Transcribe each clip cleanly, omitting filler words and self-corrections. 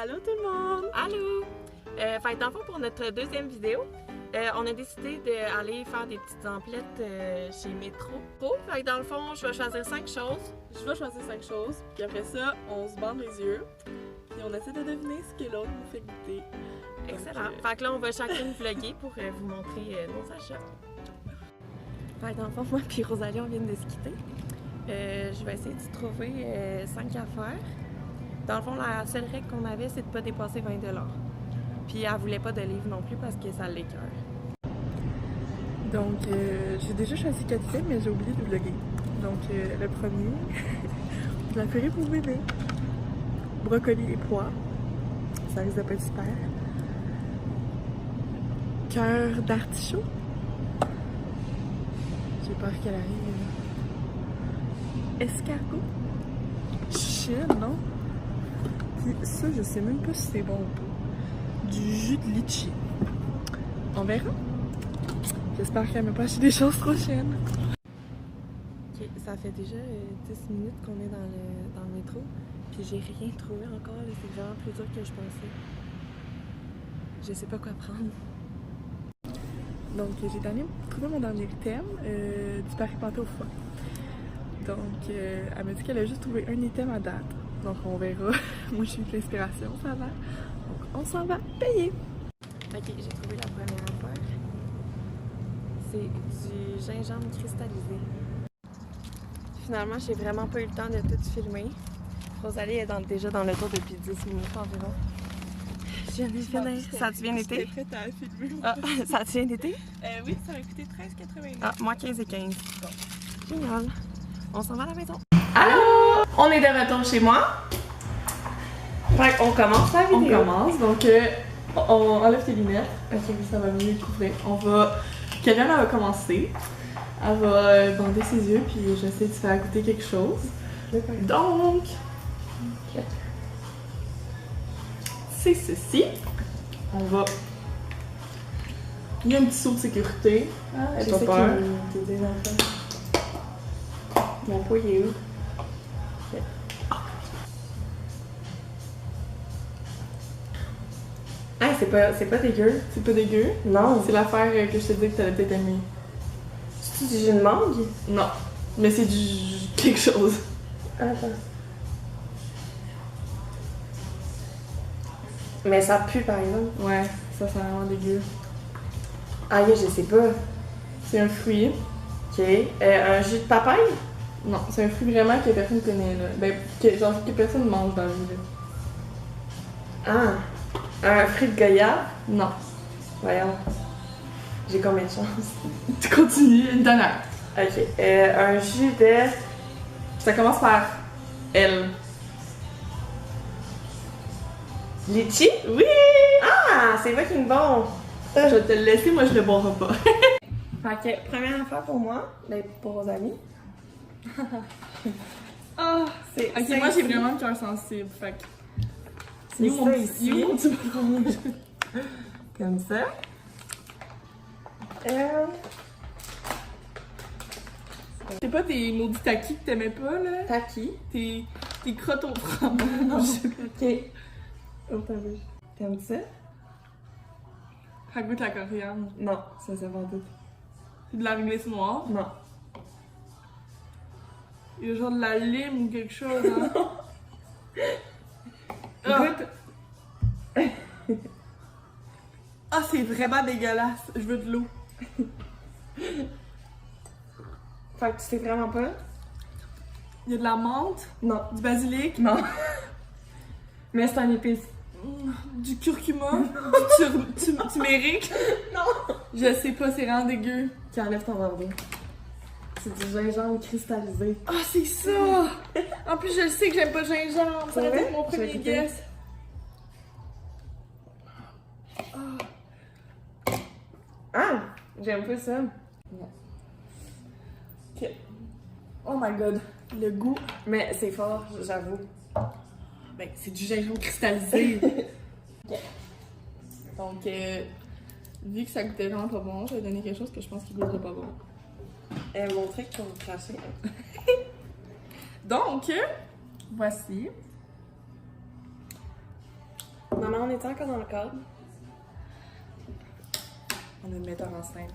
Allô tout le monde! Allô! Fait dans le fond, pour notre deuxième vidéo, on a décidé d'aller faire des petites emplettes chez Métro. Fait que dans le fond, je vais choisir 5 choses. Je vais choisir 5 choses, puis après ça, on se bande les yeux, puis on essaie de deviner ce que l'autre nous fait goûter. Excellent! Fait que là, on va chacune vlogger pour vous montrer nos achats. Fait que dans le fond, moi puis Rosalie, on vient de se quitter. Je vais essayer de trouver 5 affaires. Dans le fond, la seule règle qu'on avait, c'est de ne pas dépasser 20 $. Puis elle voulait pas de livres non plus parce que ça l'écœure. Donc, j'ai déjà choisi 4 items, mais j'ai oublié de vlogger. Donc, le premier, de la purée pour bébé. Brocoli et pois. Ça risque de pas être super. Cœur d'artichaut. J'ai peur qu'elle arrive. Escargot. Chien, non? Puis ça, je sais même pas si c'est bon ou pas. Du jus de litchi. On verra. J'espère qu'elle m'a pas acheté des choses trop chiennes. Ok, ça fait déjà 10 minutes qu'on est dans le métro. Puis j'ai rien trouvé encore. C'est vraiment plus dur que je pensais. Je sais pas quoi prendre. Donc, j'ai trouvé mon dernier item, du Paris Pâté au foie. Donc, elle m'a dit qu'elle a juste trouvé un item à date. Donc, on verra. Moi, j'ai eu de l'inspiration, ça va. Donc, on s'en va payer. Ok, j'ai trouvé la première affaire. C'est du gingembre cristallisé. Finalement, j'ai vraiment pas eu le temps de tout filmer. Rosalie est déjà dans le tour depuis 10 minutes environ. Je viens de finir. Ça te vient d'été? J'étais prête à filmer. Ah, ça te vient d'été? Oui, ça m'a coûté 13,89. Ah, moi 15 et 15. Génial. On s'en va à la maison. Allô! On est de retour chez moi. Fait qu'on commence la vidéo. On commence, donc on enlève tes lunettes. Ok, ça va mieux couvrir. Karen, elle va commencer. Elle va bander ses yeux, puis j'essaie de faire goûter quelque chose. Donc, c'est ceci. On va. Il y a un petit saut de sécurité. Elle n'a pas peur. Mon pot, il est où? Okay. Ah, c'est pas dégueu. C'est pas dégueu? Non. C'est l'affaire que je te dis que t'allais peut-être aimer. C'est du jus de mangue? Non. Mais c'est du quelque chose. Attends. Mais ça pue par exemple. Ouais, ça sent vraiment dégueu. Ah, je sais pas. C'est un fruit. Ok. Un jus de papaye? Non, c'est un fruit vraiment que personne connaît là. Ben, que personne mange dans la vie là. Ah. Un fruit de goyave? Non. Voyons. J'ai combien de chance? Tu continues, une dernière. Ok. Un jus de... Ça commence par L. Litchi? Oui! Ah! C'est vrai qu'il est bon! Je vais te le laisser, moi je le boirai pas. Fait que, première affaire pour moi, ben pour Rosalie. Ah! C'est Ok, moi j'ai vraiment le cœur sensible, fait que... C'est mon ça petit ici. mon petit rouge. Comme ça. C'est pas tes maudits taquis que t'aimais pas là? Taki. Tes crottes au fromage. Ok. Oh, t'as vu. Comme ça? Ça goûte la coriandre. Non, ça c'est pas tout. C'est de la réglisse noire. Non. Il y a genre de la lime ou quelque chose, hein? Goûte. Ah, c'est vraiment dégueulasse. Je veux de l'eau. Fait que tu sais vraiment pas? Il y a de la menthe, Non. du basilic, Non. Mais c'est un épice. du curcuma, du turmeric. Non. Je sais pas, c'est vraiment dégueu. Qui enlève ton verre d'eau. C'est du gingembre cristallisé. Ah, c'est ça! En plus, je le sais que j'aime pas le gingembre. Ça Ouais, aurait été mon je vais premier goûter. guess. Ah! J'aime pas ça. Ok. Oh my god, le goût. Mais c'est fort, j'avoue. Ben, c'est du gingembre cristallisé. Ok. Donc, vu que ça goûtait vraiment pas bon, je vais donner quelque chose que je pense qu'il goûterait pas bon. Mon truc pour vous cracher. Donc, voici est encore dans le cadre? On a une metteur en scène.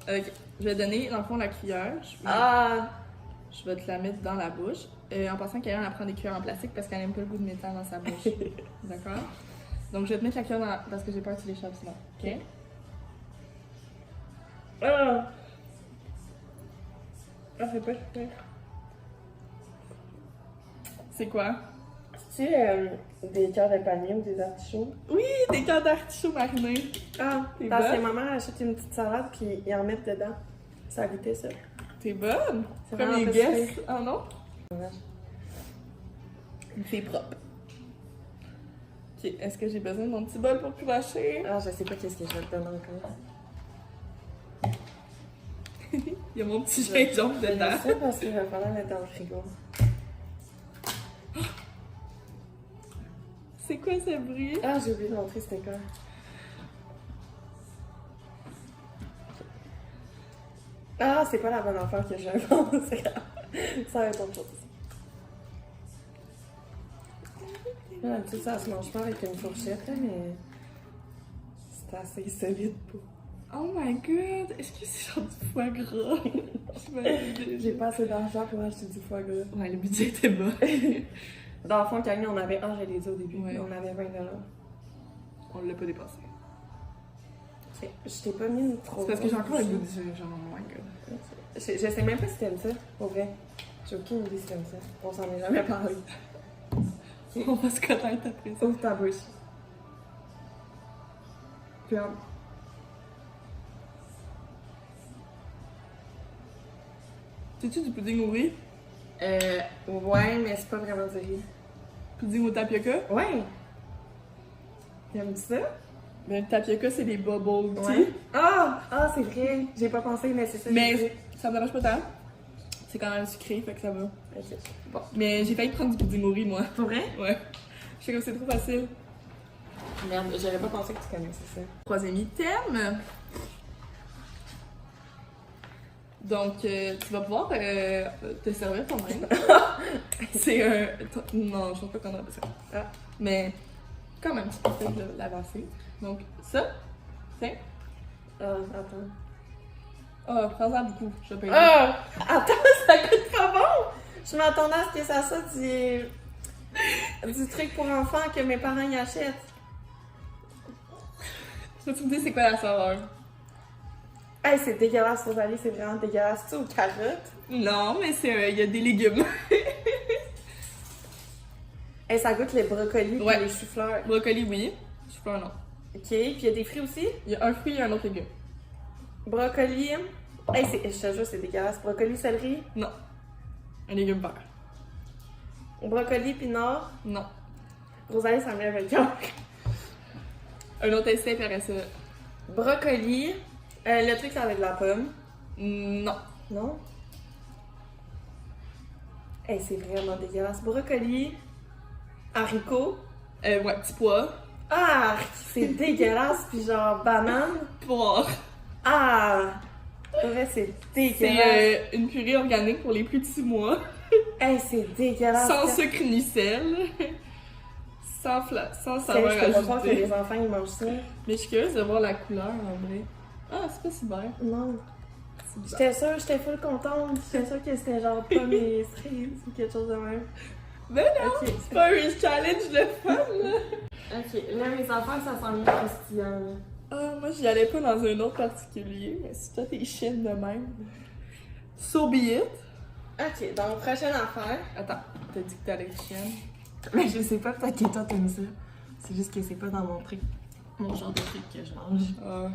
Ok, je vais donner, dans le fond, la cuillère. Je vais te la mettre dans la bouche. En passant, Kayan, elle prend des cuillères en plastique parce qu'elle aime pas le goût de métal dans sa bouche. D'accord? Donc, je vais te mettre la cuillère dans parce que j'ai peur que tu l'échappes sinon. Ok? C'est pas super. C'est quoi? C'est des cœurs de panier ou des artichauts? Oui, des cœurs d'artichaut marinés. T'es parce que maman achète une petite salade puis ils en mettent dedans. Ça a goûté ça. T'es bonne? C'est Comme vraiment les pas guests. super. Ah non? C'est propre. Ok, est-ce que j'ai besoin de mon petit bol pour cracher? Ah, je sais pas qu'est-ce que je vais te donner encore. Il y a mon petit gingembre dedans. C'est ça parce qu'il va falloir mettre dans le frigo. C'est quoi ce bruit? Ah, j'ai oublié de montrer c'était quoi. Ah, c'est pas la bonne affaire que j'ai c'est grave. Ça va être autre chose. Ah, tu sais, ça se mange pas avec une fourchette, là, mais c'est assez solide pour. Oh my god! Est-ce que c'est genre du foie gras? J'ai pas assez d'argent pour acheter du foie gras. Ouais, le budget était bas. Dans le fond, quand on avait. Ah, je l'ai dit au début, Ouais. on avait 20 $. On l'a pas dépassé. Je t'ai pas mis trop. C'est parce que j'ai encore le goût du gingembre. Oh my god. Je sais même pas si t'aimes ça, pour vrai. J'ai aucune idée si t'aimes ça. On s'en est jamais parlé. On va se connaître après ça. Ouvre ta bouche. Regarde. C'est-tu du pudding au riz? Ouais, mais c'est pas vraiment du riz. Pudding au tapioca? Ouais! T'aimes ça? Ben, le tapioca, c'est des bubble tea. Ouais. Ah! Ah, c'est vrai! J'ai pas pensé, mais c'est ça. Mais ça me dérange pas tant. C'est quand même sucré, fait que ça va. Ok. Bon. Mais j'ai failli prendre du pudding au riz, moi. Pour vrai? Ouais. Je sais que c'est trop facile. Merde, j'aurais pas pensé que tu connaissais ça. Troisième item. Donc, tu vas pouvoir te servir toi-même. C'est un. Non, je pense pas qu'on a ça. Ah. Mais, quand même, tu peux peut-être l'avancer. Donc, ça, c'est. Attends. Ah, prends-en beaucoup. Je vais payer. Ah! Attends, ça coûte pas bon! Je m'attendais à ce que ça soit du truc pour enfants que mes parents y achètent. Je vais te dire c'est quoi la saveur. Hey, c'est dégueulasse, Rosalie, c'est vraiment dégueulasse. Tu sais, aux carottes? Non, mais c'est il y a des légumes. Hey, ça goûte les brocolis Ouais. et les choux-fleurs. Brocoli, oui. Chou-fleur, non. Ok, puis il y a des fruits aussi? Il y a un fruit et un autre légume. Brocoli. Hey, je te jure, c'est dégueulasse. Brocoli, céleri. Non. Un légume vert. Brocoli, pinard. Non. Rosalie, ça me lève le cœur. Un autre essai, puis après ça. Brocoli. Le truc, c'est avec de la pomme. Non. Non? Hey, c'est vraiment dégueulasse. Brocoli. Haricots. Ouais, petit pois. Ah, c'est dégueulasse. Puis genre, banane. Poire. Ah! En vrai, c'est dégueulasse. C'est une purée organique pour les plus petits mois. Hey, c'est dégueulasse. Sans sucre ni sel. Sans Je saveur peux pas croire que ajoutée. les enfants, ils mangent ça. Mais je suis curieuse de voir la couleur en vrai. Ah, c'est pas si vert. Non. C'est bizarre. J'étais sûre, j'étais full contente. J'étais sûre que c'était genre pomme et cerises ou quelque chose de même. Mais non! Ok. C'est pas un challenge de fun, là! Ok, là, mes enfants, ça sent bien croustillant. Là. Ah, moi, j'y allais pas dans un autre particulier, mais si toi t'es chienne de même. So be it. Ok, donc, prochaine affaire. Attends, t'as dit que t'allais être chienne. Mais je sais pas, peut-être que toi, t'aimes ça. C'est juste que c'est pas dans mon truc. Mon genre de truc que je mange. Ah.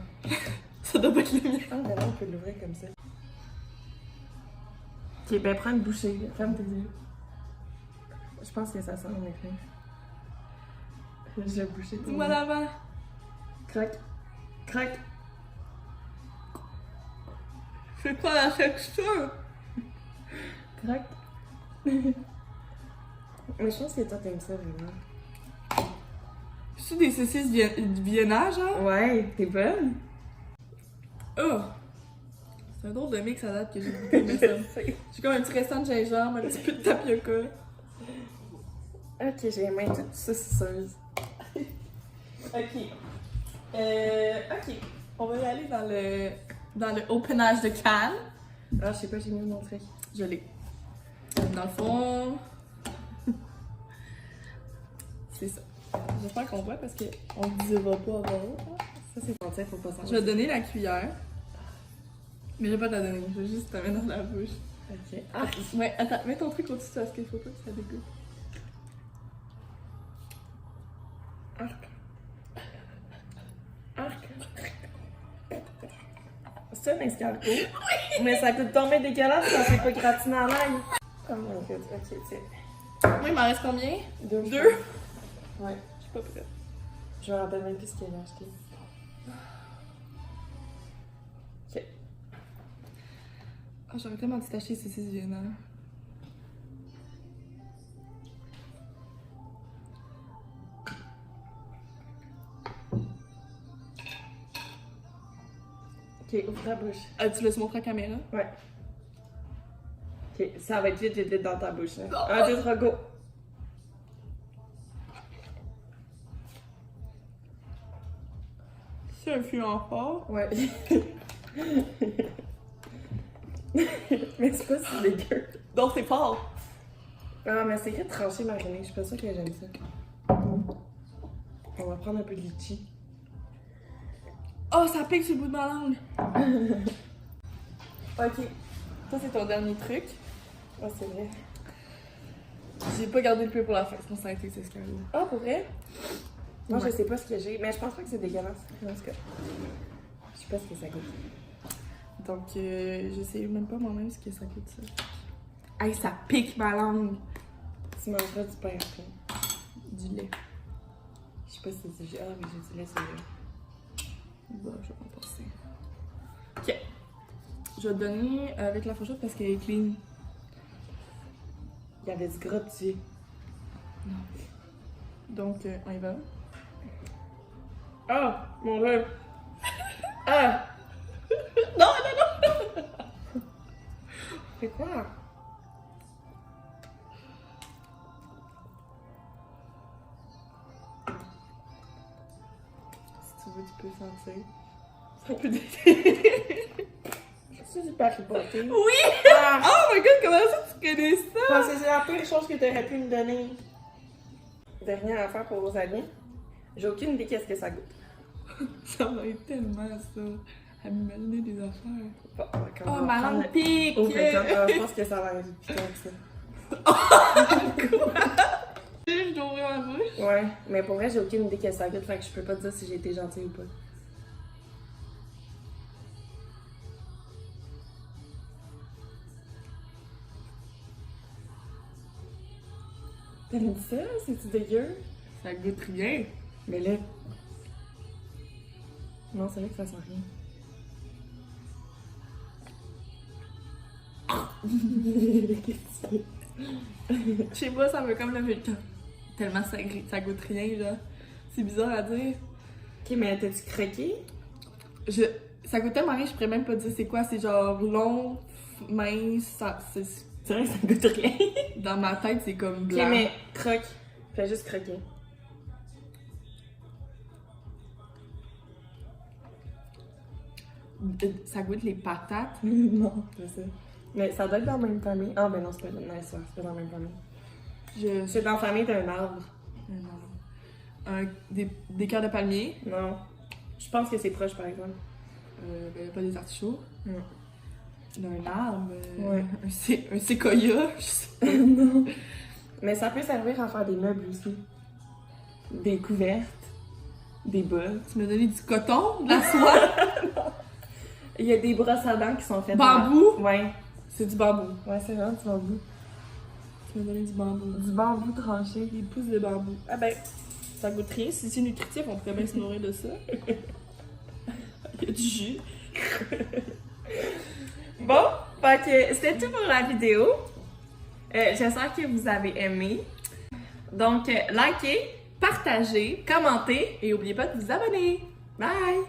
Ça doit pas être le mien. Ah, mais là, on peut l'ouvrir comme ça. Ok, ben, prends une bouchée. Ferme tes yeux. Je pense que ça sent en effet. J'ai bouché. Dis-moi l'avant. Croque. Croque. C'est quoi la texture? Croque. Mais je pense que toi, t'aimes ça vraiment. C'est des saucisses Vienna, genre? Ouais, t'es bonne. Oh! C'est un drôle de mix à date que j'ai goûté, mais ça. J'ai comme un petit restant de gingembre, un petit peu de tapioca. Ok, j'ai les mains toutes saucisseuses. Ok. Ok. On va y aller dans le openage de canne. Ah, je sais pas, j'ai mis mon truc. Je l'ai. Dans le fond, c'est ça. J'espère qu'on voit parce qu'on ne dira pas avant. Ça, c'est ton faut pas savoir. Je vais te donner la cuillère. Mais je vais pas te la donner, je vais juste te mettre dans la bouche. Ok. Ah, Ouais, attends, mets ton truc au-dessus parce qu'il faut pas que ça dégoûte. Arc. Arc. c'est un escargot. Oui! Mais ça coûte tomber dégueulasse quand c'est pas gratiné à l'ail. Oh mon god, ok, c'est. Oui, il m'en reste combien? 2. Ouais. Je suis pas prête. Je me rappelle même plus ce qu'elle a acheté. Ok. Oh, j'aurais tellement détaché ces 6 gênants. Ok, ouvre ta bouche. Ah, tu laisses montrer à la caméra? Ouais. Ok, ça va être vite dans ta bouche. Hein. 1, 2, 3, go! C'est un fût en fort. Ouais. Mais c'est pas si dégueu. Donc c'est fort. Ah, mais c'est écrit tranché mariné. Je suis pas sûre que j'aime ça. On va prendre un peu de litchi. Oh, ça pique sur le bout de ma langue. Ok. Ça, c'est ton dernier truc. Ah, c'est vrai. J'ai pas gardé le peu pour la fin, sinon ça a été ce escargot. Ah, pour vrai? Moi, Ouais. je sais pas ce que j'ai. Mais je pense pas que c'est dégueulasse. En tout cas. Je sais pas ce que ça goûte. Donc, je sais même pas moi-même ce que ça coûte ça. Hey, ça pique ma langue. Tu mangeras du pain après. Du lait. Je sais pas si c'est du. Ah, mais j'ai du lait sur le. Bon, je vais en passer. Ok. Je vais te donner avec la fourchette parce qu'elle est clean. Il y avait du gras dessus. Donc, on y va. Ah, mon dieu! Ah! Non, non, non! C'est quoi? Si tu veux, tu peux sentir. Ça peut C'est du Paris Poté. Oui! Ah! Oh my god, comment ça tu connais ça? Je pense que c'est la pire chose que tu aurais pu me donner. Dernière affaire pour vos amis. J'ai aucune idée qu'est-ce que ça goûte. Ça va être tellement ça. À m'imaginer des affaires. Bon, Oh, ma langue pique! Oh, je pense que ça va être piquant que ça. Je dois ouvrir ma bouche. Ouais, mais pour vrai, j'ai aucune idée qu'est-ce que ça goûte, fait que je peux pas te dire si j'ai été gentille ou pas. T'aimes ça? C'est-tu dégueu? Ça goûte rien. Mais là. Non, c'est vrai que ça sent rien. Je sais pas, ça me comme lever le camp. Tellement ça goûte rien, là. C'est bizarre à dire. Ok, mais t'as-tu craqué? Ça goûte tellement rien, je pourrais même pas dire c'est quoi. C'est genre long, mince, C'est vrai que ça goûte rien. dans ma tête, c'est comme Ok, blanc. mais croque. Fais juste croquer. Ça goûte les patates. Non, c'est ça. Mais ça doit être dans la même famille. Ah, ben non, c'est pas, c'est pas dans la même famille. C'est dans la famille d'un arbre. Des cœurs de palmier. Non. Je pense que c'est proche, par exemple. Ben, pas des artichauts. Non. D'un arbre. Ouais. Un séquoia. Je sais pas. Non. Mais ça peut servir à faire des meubles aussi. Des couvertes. Des bas. Tu m'as donné du coton, de la soie. Il y a des brosses à dents qui sont faites. Bambou. Ouais. C'est du bambou. Ouais, c'est vraiment du bambou. Tu m'as donné du bambou. Du bambou tranché. Des pousses de bambou. Ah ben, ça goûte rien. Si c'est nutritif, on pourrait bien se nourrir de ça. Il y a du jus. Bon, fait que c'était tout pour la vidéo. J'espère que vous avez aimé. Donc, likez, partagez, commentez Et n'oubliez pas de vous abonner. Bye!